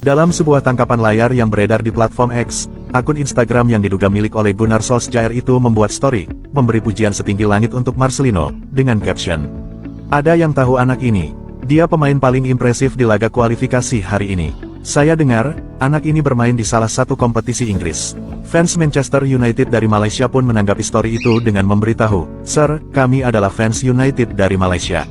Dalam sebuah tangkapan layar yang beredar di platform X, akun Instagram yang diduga milik Ole Gunnar Solskjaer itu membuat story, memberi pujian setinggi langit untuk Marcelino, dengan caption, "Ada yang tahu anak ini? Dia pemain paling impresif di laga kualifikasi hari ini. Saya dengar, anak ini bermain di salah satu kompetisi Inggris." Fans Manchester United dari Malaysia pun menanggapi story itu dengan memberitahu, "Sir, kami adalah fans United dari Malaysia.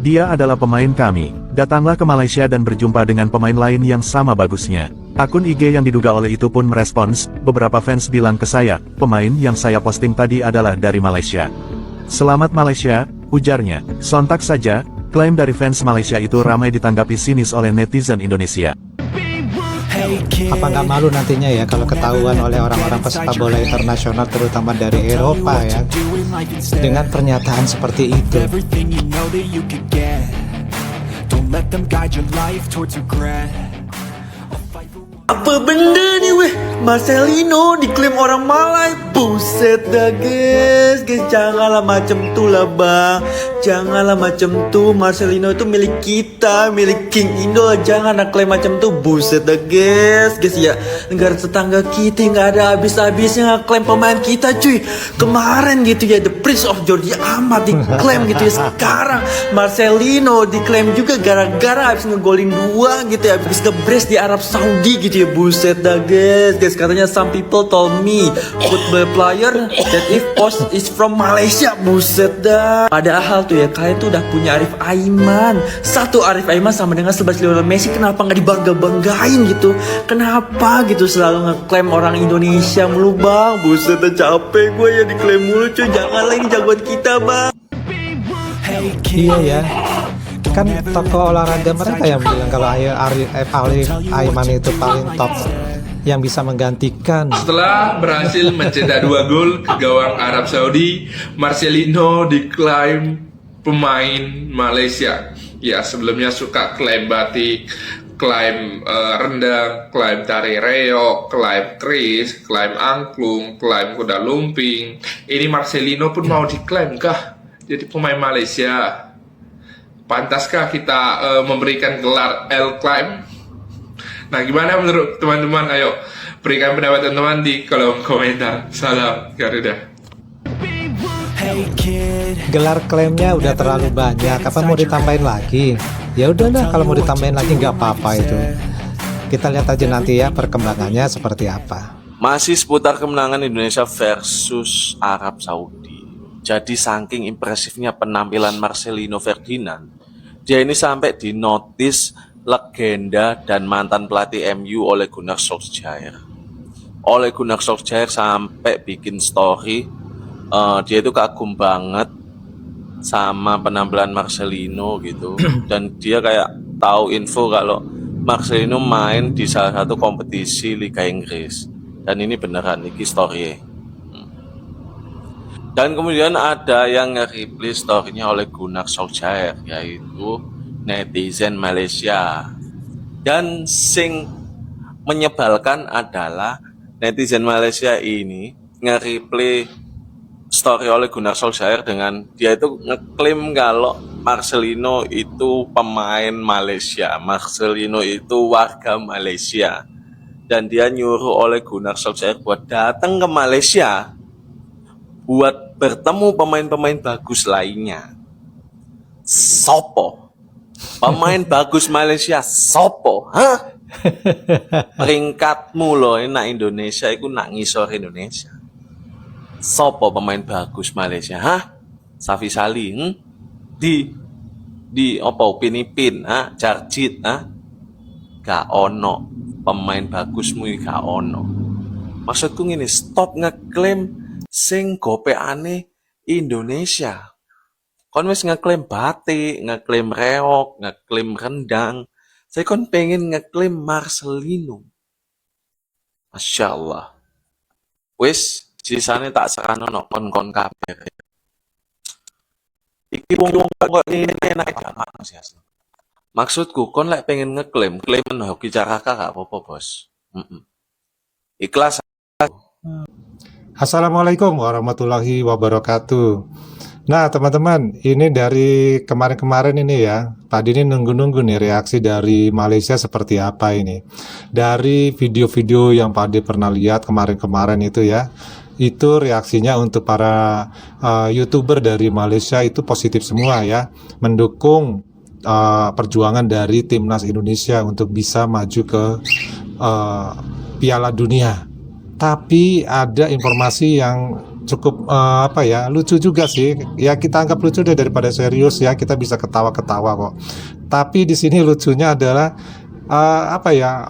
Dia adalah pemain kami, datanglah ke Malaysia dan berjumpa dengan pemain lain yang sama bagusnya." Akun IG yang diduga oleh itu pun merespons, "Beberapa fans bilang ke saya, pemain yang saya posting tadi adalah dari Malaysia. Selamat Malaysia," ujarnya. Sontak saja, klaim dari fans Malaysia itu ramai ditanggapi sinis oleh netizen Indonesia. Apa nggak malu nantinya ya kalau ketahuan oleh orang-orang pesepak bola internasional terutama dari Eropa ya dengan pernyataan seperti itu. Apa benda ni weh? Marcelino diklaim orang Malay. Buset dah guys. Janganlah macam tu lah bang. Janganlah macam tu. Marcelino itu milik kita, milik King Indo. Jangan nak klaim macam tu. Buset dah guys. Ya, negara tetangga kita nggak ada habis-habisnya klaim pemain kita cuy. Kemarin gitu ya, The Prince of Georgia amat diklaim gitu ya. Sekarang Marcelino diklaim juga gara-gara habis ngegolin 2 gitu ya. Habis nge-brace di Arab Saudi gitu ya. Buset dah guys. Katanya some people told me football player that if post is from Malaysia. Buset dah. Padahal tuh ya, kalian tuh udah punya Arif Aiman. Satu Arif Aiman sama dengan 11 Lionel Messi. Kenapa nggak dibangga-banggain gitu? Kenapa gitu selalu ngeklaim orang Indonesia mulu bang? Buset dah, capek gue ya diklaim mulu cuy. Janganlah, ini jagoan kita bang. Iya ya, kan tokoh olahraga mereka yang bilang kalau Arif Aiman itu paling top yang bisa menggantikan. Setelah berhasil mencetak 2 gol ke gawang Arab Saudi, Marcelino diklaim pemain Malaysia. Ya, sebelumnya suka klaim batik, klaim rendang, klaim tari reok, klaim keris, klaim angklung, klaim kuda lumping. Ini Marcelino pun mau diklaim kah jadi pemain Malaysia? Pantaskah kita memberikan gelar L-Climb? Nah, gimana menurut teman-teman? Ayo, berikan pendapat teman-teman di kolom komentar. Salam Garuda. Gelar klaimnya udah terlalu banyak, apa mau ditambahin lagi? Ya udahlah, kalau mau ditambahin lagi nggak apa-apa itu. Kita lihat aja nanti ya perkembangannya seperti apa. Masih seputar kemenangan Indonesia versus Arab Saudi. Jadi saking impresifnya penampilan Marcelino Ferdinand, dia ini sampai dinotis legenda dan mantan pelatih MU Ole Gunnar Solskjaer. Ole Gunnar Solskjaer sampai bikin story, dia itu kagum banget sama penampilan Marcelino gitu. Dan dia kayak tahu info kalau Marcelino main di salah satu kompetisi Liga Inggris. Dan ini beneran, ini story. Dan kemudian ada yang nge-reply story-nya Ole Gunnar Solskjaer, yaitu netizen Malaysia. Dan sing menyebalkan adalah netizen Malaysia ini nge-reply story Ole Gunnar Solskjaer dengan dia itu ngeklaim kalau Marcelino itu pemain Malaysia, Marcelino itu warga Malaysia, dan dia nyuruh Ole Gunnar Solskjaer buat datang ke Malaysia buat bertemu pemain-pemain bagus lainnya. Sopo? Pemain bagus Malaysia sopo? Hah? Peringkatmu loh, nak Indonesia itu nak ngisor Indonesia. Sopo pemain bagus Malaysia? Hah? Safi Sali? Di apa Upin Ipin? Hah? Jarjit? Hah? Gak ono. Pemain bagusmu gak ono. Maksudku gini, stop ngeklaim sing gopeane Indonesia. Kon wis ngeklaim batik, ngeklaim reok, ngeklaim rendang. Saya kon pengen ngeklaim Marcelino. Masya Allah. Wis sisane tak serano no kon kabeh. Iki wong kok ini enak banget sih asli. Maksudku kon lek pengen ngeklaim, klaimen hoki Caraka gak apa-apa, Bos. Ikhlas. Assalamualaikum warahmatullahi wabarakatuh. Nah, teman-teman, ini dari kemarin-kemarin ini ya, Pak Dini nunggu-nunggu nih reaksi dari Malaysia seperti apa ini. Dari video-video yang Pak Dini pernah lihat kemarin-kemarin itu ya, itu reaksinya untuk para YouTuber dari Malaysia itu positif semua ya, mendukung perjuangan dari timnas Indonesia untuk bisa maju ke Piala Dunia. Tapi ada informasi yang cukup lucu juga sih. Ya kita anggap lucu deh daripada serius ya. Kita bisa ketawa-ketawa kok. Tapi di sini lucunya adalah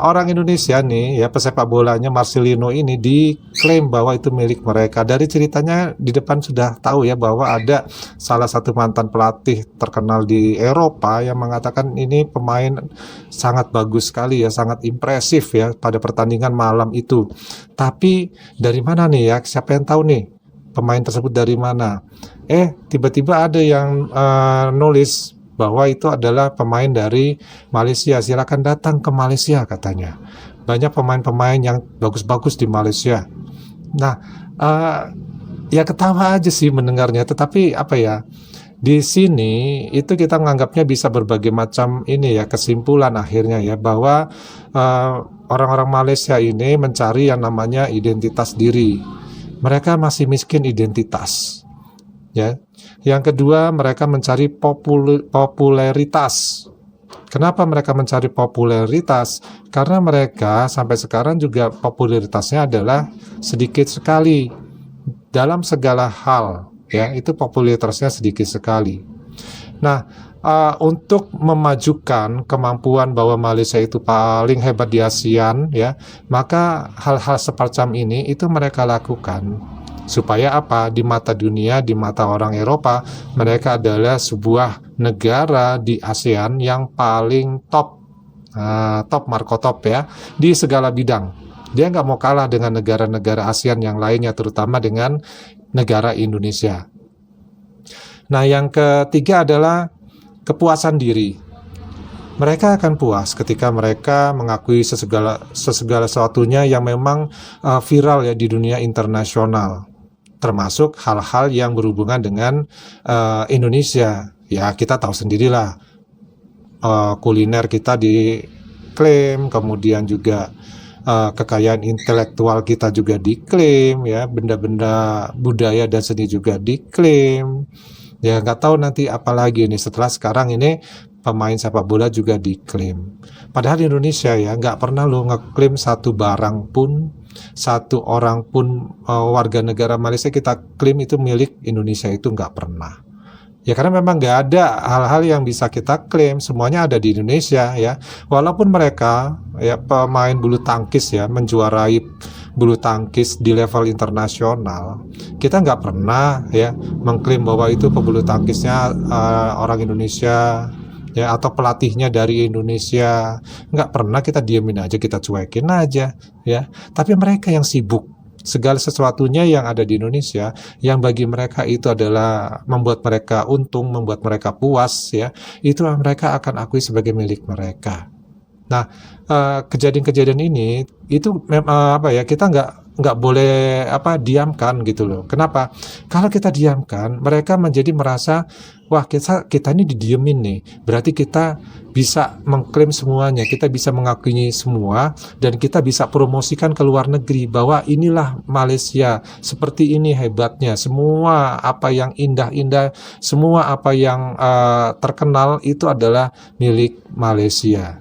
orang Indonesia nih ya, pesepak bolanya Marcelino ini diklaim bahwa itu milik mereka. Dari ceritanya di depan sudah tahu ya bahwa ada salah satu mantan pelatih terkenal di Eropa yang mengatakan ini pemain sangat bagus sekali ya, sangat impresif ya pada pertandingan malam itu. Tapi dari mana nih ya? Siapa yang tahu nih pemain tersebut dari mana? Tiba-tiba ada yang nulis bahwa itu adalah pemain dari Malaysia. Silakan datang ke Malaysia katanya. Banyak pemain-pemain yang bagus-bagus di Malaysia. Nah, ya ketawa aja sih mendengarnya. Tetapi di sini itu kita menganggapnya bisa berbagai macam ini ya, kesimpulan akhirnya ya, bahwa orang-orang Malaysia ini mencari yang namanya identitas diri. Mereka masih miskin identitas. Ya. Yang kedua, mereka mencari popularitas. Kenapa mereka mencari popularitas? Karena mereka sampai sekarang juga popularitasnya adalah sedikit sekali dalam segala hal, ya, itu popularitasnya sedikit sekali. Nah, untuk memajukan kemampuan bahwa Malaysia itu paling hebat di ASEAN, ya, maka hal-hal semacam ini itu mereka lakukan. Supaya apa? Di mata dunia, di mata orang Eropa, mereka adalah sebuah negara di ASEAN yang paling top marko top ya, di segala bidang. Dia nggak mau kalah dengan negara-negara ASEAN yang lainnya, terutama dengan negara Indonesia. Nah, yang ketiga adalah kepuasan diri. Mereka akan puas ketika mereka mengakui sesegala sesuatunya yang memang viral ya di dunia internasional. Termasuk hal-hal yang berhubungan dengan Indonesia. Ya kita tahu sendirilah, kuliner kita diklaim, kemudian juga kekayaan intelektual kita juga diklaim, ya, benda-benda budaya dan seni juga diklaim. Ya nggak tahu nanti apalagi ini setelah sekarang ini pemain sepak bola juga diklaim. Padahal di Indonesia ya nggak pernah lo ngeklaim satu barang pun, satu orang pun warga negara Malaysia kita klaim itu milik Indonesia, itu nggak pernah. Ya karena memang nggak ada hal-hal yang bisa kita klaim, semuanya ada di Indonesia ya. Walaupun mereka ya pemain bulu tangkis ya menjuarai bulu tangkis di level internasional, kita nggak pernah ya mengklaim bahwa itu pebulu tangkisnya orang Indonesia ya, atau pelatihnya dari Indonesia. Nggak pernah, kita diemin aja, kita cuekin aja ya. Tapi mereka yang sibuk segala sesuatunya yang ada di Indonesia, yang bagi mereka itu adalah membuat mereka untung, membuat mereka puas ya, itu mereka akan akui sebagai milik mereka. Nah, kejadian-kejadian ini itu kita nggak boleh diamkan gitu loh. Kenapa? Kalau kita diamkan, mereka menjadi merasa wah kita ini didiemin nih, berarti kita bisa mengklaim semuanya, kita bisa mengakui semua, dan kita bisa promosikan ke luar negeri bahwa inilah Malaysia, seperti ini hebatnya, semua apa yang indah-indah, semua apa yang terkenal itu adalah milik Malaysia.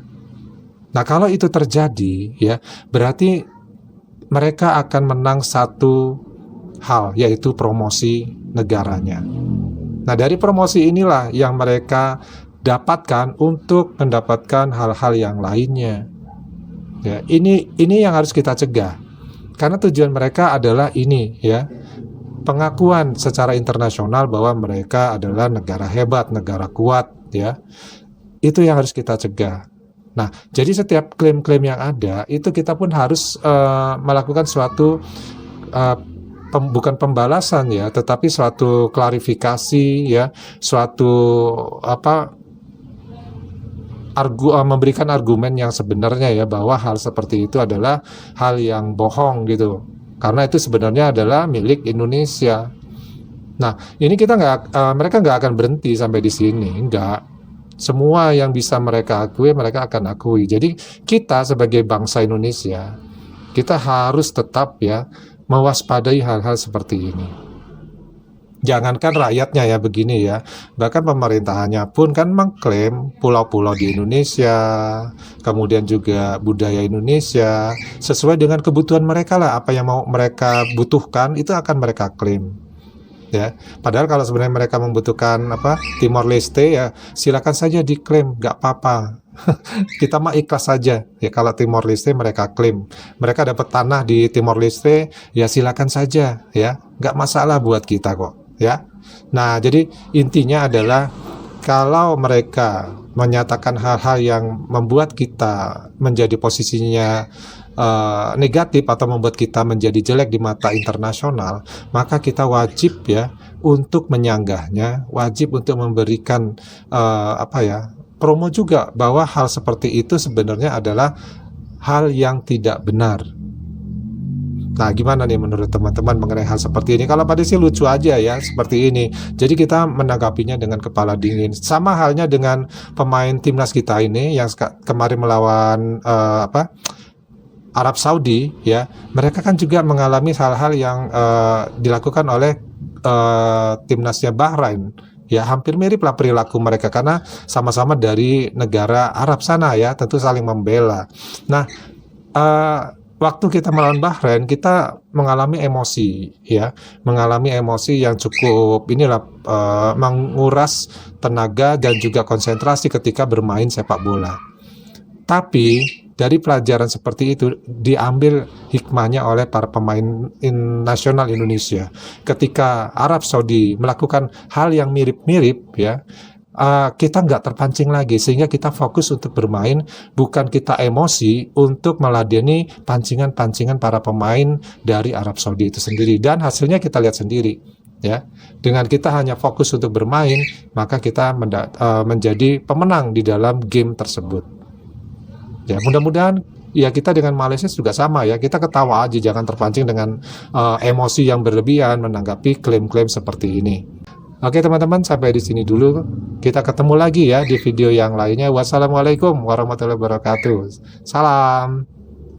Nah kalau itu terjadi ya, berarti mereka akan menang satu hal, yaitu promosi negaranya. Nah dari promosi inilah yang mereka dapatkan untuk mendapatkan hal-hal yang lainnya. Ya, ini yang harus kita cegah. Karena tujuan mereka adalah ini ya, pengakuan secara internasional bahwa mereka adalah negara hebat, negara kuat ya. Itu yang harus kita cegah. Nah, jadi setiap klaim-klaim yang ada itu kita pun harus melakukan suatu bukan pembalasan ya, tetapi suatu klarifikasi ya, suatu memberikan argumen yang sebenarnya ya, bahwa hal seperti itu adalah hal yang bohong gitu. Karena itu sebenarnya adalah milik Indonesia. Nah, ini mereka nggak akan berhenti sampai di sini, nggak. Semua yang bisa mereka akui, mereka akan akui. Jadi kita sebagai bangsa Indonesia, kita harus tetap ya mewaspadai hal-hal seperti ini. Jangankan rakyatnya ya begini ya, bahkan pemerintahannya pun kan mengklaim pulau-pulau di Indonesia, kemudian juga budaya Indonesia, sesuai dengan kebutuhan mereka lah, apa yang mau mereka butuhkan itu akan mereka klaim. Ya, padahal kalau sebenarnya mereka membutuhkan Timor Leste ya silakan saja diklaim, nggak apa-apa. Kita mah ikhlas saja ya kalau Timor Leste mereka klaim, mereka dapat tanah di Timor Leste ya silakan saja ya, nggak masalah buat kita kok ya. Nah, jadi intinya adalah kalau mereka menyatakan hal-hal yang membuat kita menjadi posisinya negatif atau membuat kita menjadi jelek di mata internasional, maka kita wajib ya untuk menyanggahnya, wajib untuk memberikan promo juga bahwa hal seperti itu sebenarnya adalah hal yang tidak benar. Nah, gimana nih menurut teman-teman mengenai hal seperti ini? Kalau pada sih lucu aja ya seperti ini. Jadi kita menanggapinya dengan kepala dingin. Sama halnya dengan pemain timnas kita ini yang kemarin melawan Arab Saudi ya. Mereka kan juga mengalami hal-hal yang dilakukan oleh timnasnya Bahrain. Ya, hampir mirip lah perilaku mereka karena sama-sama dari negara Arab sana ya, tentu saling membela. Nah, waktu kita melawan Bahrain, kita mengalami emosi ya, mengalami emosi yang cukup menguras tenaga dan juga konsentrasi ketika bermain sepak bola. Tapi dari pelajaran seperti itu diambil hikmahnya oleh para pemain nasional Indonesia. Ketika Arab Saudi melakukan hal yang mirip-mirip ya, kita nggak terpancing lagi, sehingga kita fokus untuk bermain, bukan kita emosi untuk meladeni pancingan-pancingan para pemain dari Arab Saudi itu sendiri. Dan hasilnya kita lihat sendiri ya, dengan kita hanya fokus untuk bermain, maka kita menjadi pemenang di dalam game tersebut. Ya, mudah-mudahan ya kita dengan Malaysia juga sama ya, kita ketawa aja, jangan terpancing dengan emosi yang berlebihan menanggapi klaim-klaim seperti ini. Oke teman-teman, sampai di sini dulu. Kita ketemu lagi ya di video yang lainnya. Wassalamualaikum warahmatullahi wabarakatuh. Salam.